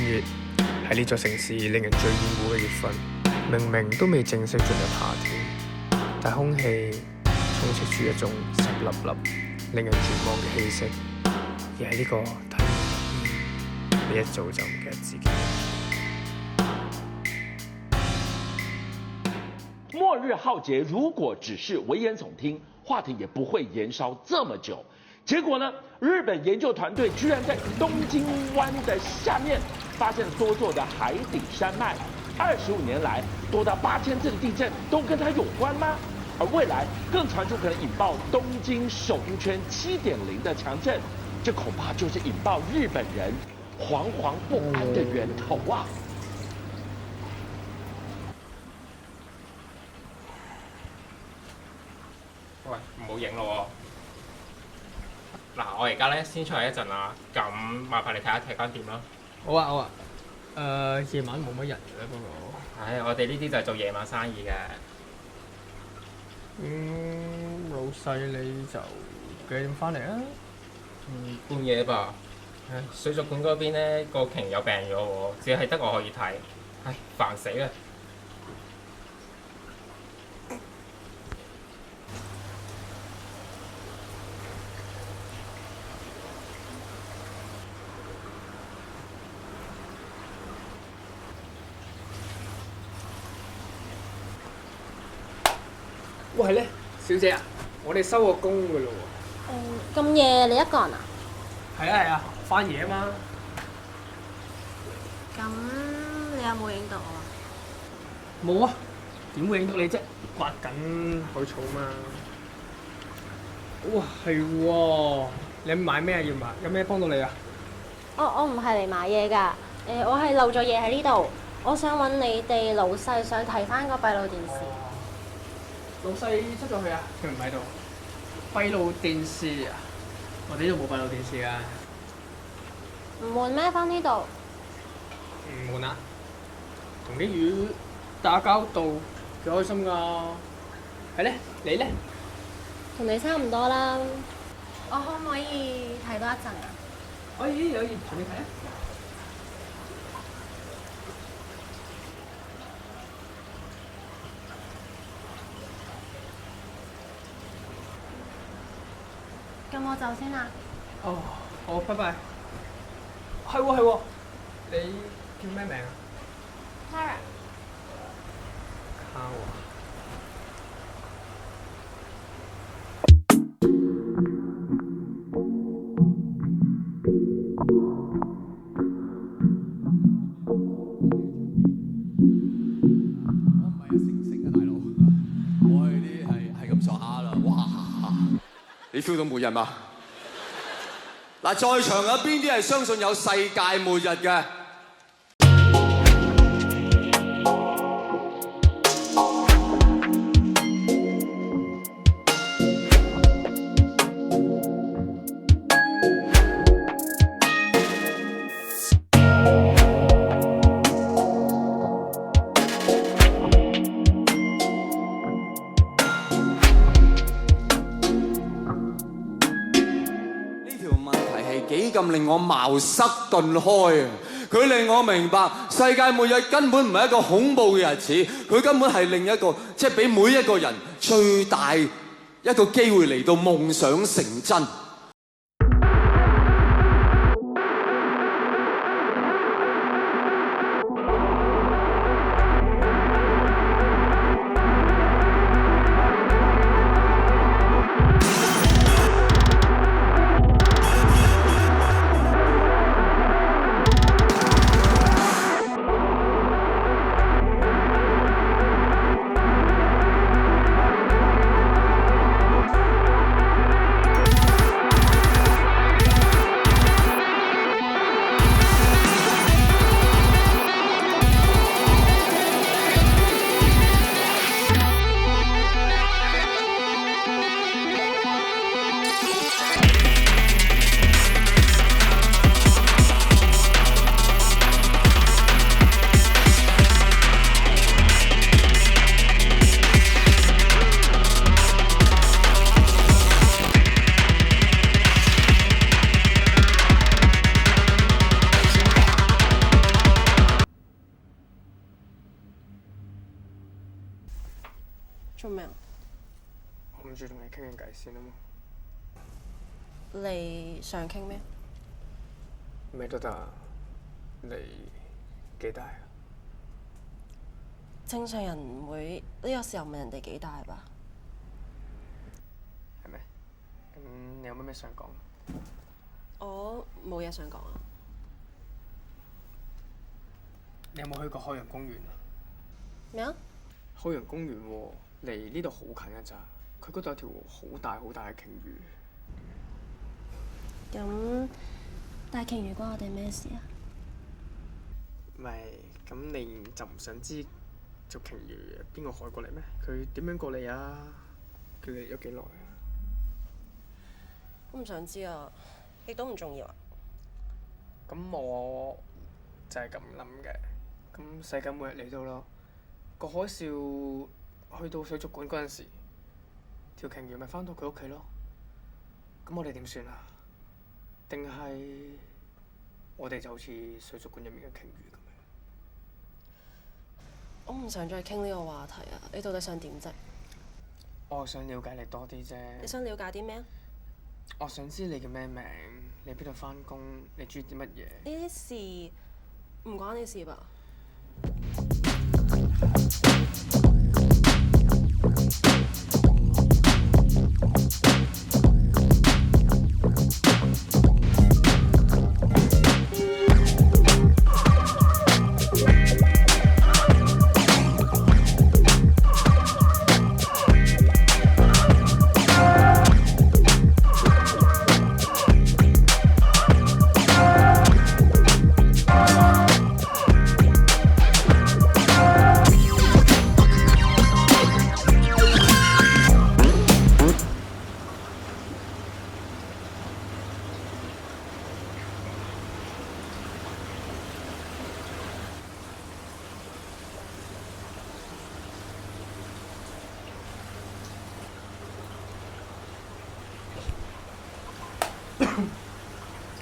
月喺呢座城市令人最厭惡嘅月份，明明都未正式進入夏天，但空氣充斥住一種濕粒粒、令人絕望嘅氣息。而喺呢個睇唔見，你一早就唔記得自己。末日浩劫如果只是危言耸听，话题也不会延烧这么久。结果呢，日本研究团队居然在东京湾的下面发现多座的海底山脉，25年来多达8000次的地震都跟它有关吗？而未来更传出可能引爆东京首都圈7.0的强震，这恐怕就是引爆日本人惶惶不安的源头啊！喂，唔好影咯喎！嗱，我而家咧先出去一陣啦，咁麻煩你睇下睇間點啦。好啊好啊，夜晚冇乜人嘅不過。唉，我哋呢啲就係做夜晚生意嘅。老細你就幾點翻嚟啊？半夜吧。唉，水族館嗰邊咧個鯨有病咗喎，只係得我可以睇。唉，煩死啦！喂，係咧，小姐啊，我哋收個工㗎咯喎。咁夜你一個人啊？係啊係啊，翻夜啊嘛。咁你有冇影到我啊？冇啊，點會影到你啫？刮緊海草嘛。哇，係喎，你買咩要買？有咩幫到你啊？我唔係嚟買嘢㗎，我係漏咗嘢喺呢度，我想揾你哋老細，想睇翻個閉路電視。老細出咗去啊？佢唔喺度。閉路電視啊？我哋呢度冇閉路電視啊。唔悶咩？翻呢度？唔悶啊！同啲魚打交道幾開心㗎。係咧，你咧？同你差唔多啦。我可唔可以睇多一陣啊？可以，同你睇啊。咁我走先啦。哦，好，拜拜。係喎，你叫咩名啊 Clara。卡華。我唔係一星星啊，大佬，我係啲係咁上下啦，哇！你 feel 到末日嘛？嗱，在場有邊啲係相信有世界末日嘅？幾咁令我茅塞頓開啊！佢令我明白世界末日根本唔係一個恐怖嘅日子，佢根本係另一個，即係俾每一個人最大一個機會嚟到夢想成真。做咩啊？我諗住同你傾緊偈先啊嘛。你想傾咩？咩都得啊。你幾大啊？正常人唔會呢個時候問人哋幾大吧？係咩？咁你有咩想講？我冇嘢想講啊。你有冇去過海洋公園啊？咩啊？海洋公園喎，離呢度好近㗎咋。佢嗰度有條好大好大嘅鯨魚。咁大鯨魚關我哋咩事啊？咪咁你就唔想知條鯨魚邊個海過嚟咩？佢點樣過嚟啊？佢嚟咗幾耐啊？我唔想知啊，亦都唔重要啊。咁我就係咁諗嘅。咁世界末日嚟到咯，個海嘯去到水族館嗰陣時，條鯨魚咪翻到佢屋企咯。咁我哋點算啊？定係我哋就好似水族館入面嘅鯨魚咁樣？我唔想再傾呢個話題啊！你到底想點啫？我想了解你多啲啫。你想了解啲咩啊？我想知你叫咩名，你邊度翻工，你中意啲乜嘢？呢啲事唔關你事吧？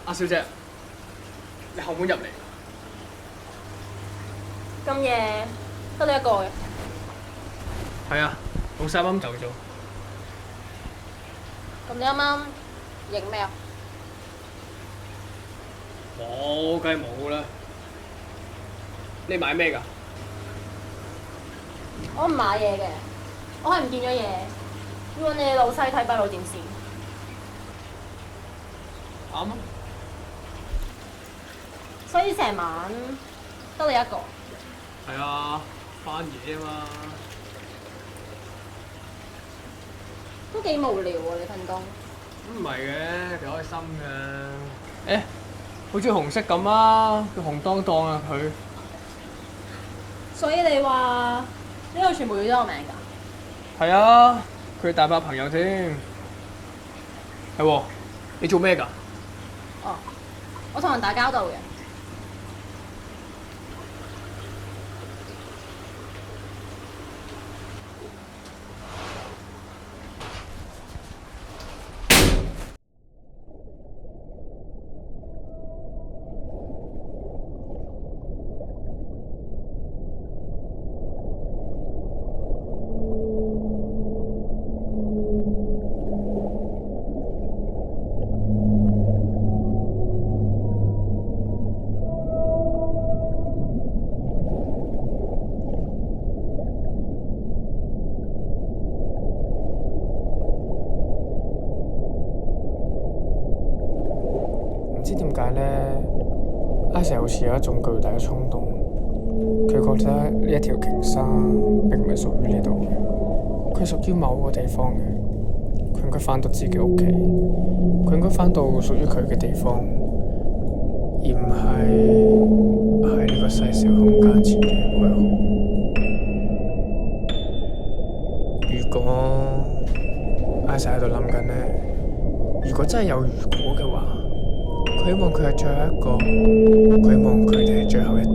阿小姐，你後門入嚟。咁夜得你一個嘅？係啊，老細啱啱走咗。咁你啱啱影咩啊？冇，梗係冇啦。你買咩㗎？我唔買嘢嘅，我係唔見咗嘢，要揾你老細睇閉路電視。啱啊。所以成晚得你一個。係啊，翻嘢啊嘛。都幾無聊喎，你份工。唔係嘅，幾開心嘅。好似紅色咁啊，佢紅當當啊佢。所以你話呢個全部要咗我名㗎？係啊，佢大把朋友添。係喎，你做咩㗎？哦，我同人打交道嘅。唔知點解咧，阿成好似有一種巨大嘅衝動，佢覺得呢一條鯨鯊並唔係屬於呢度嘅，佢屬於某個地方嘅，佢應該返到自己屋企，佢應該返到屬於佢嘅地方，而唔係喺呢個細小空間前嘅鬼號。如果阿成喺度諗緊咧，如果真係有如果嘅話，佢希望佢係最後一個，佢希望佢哋係最後一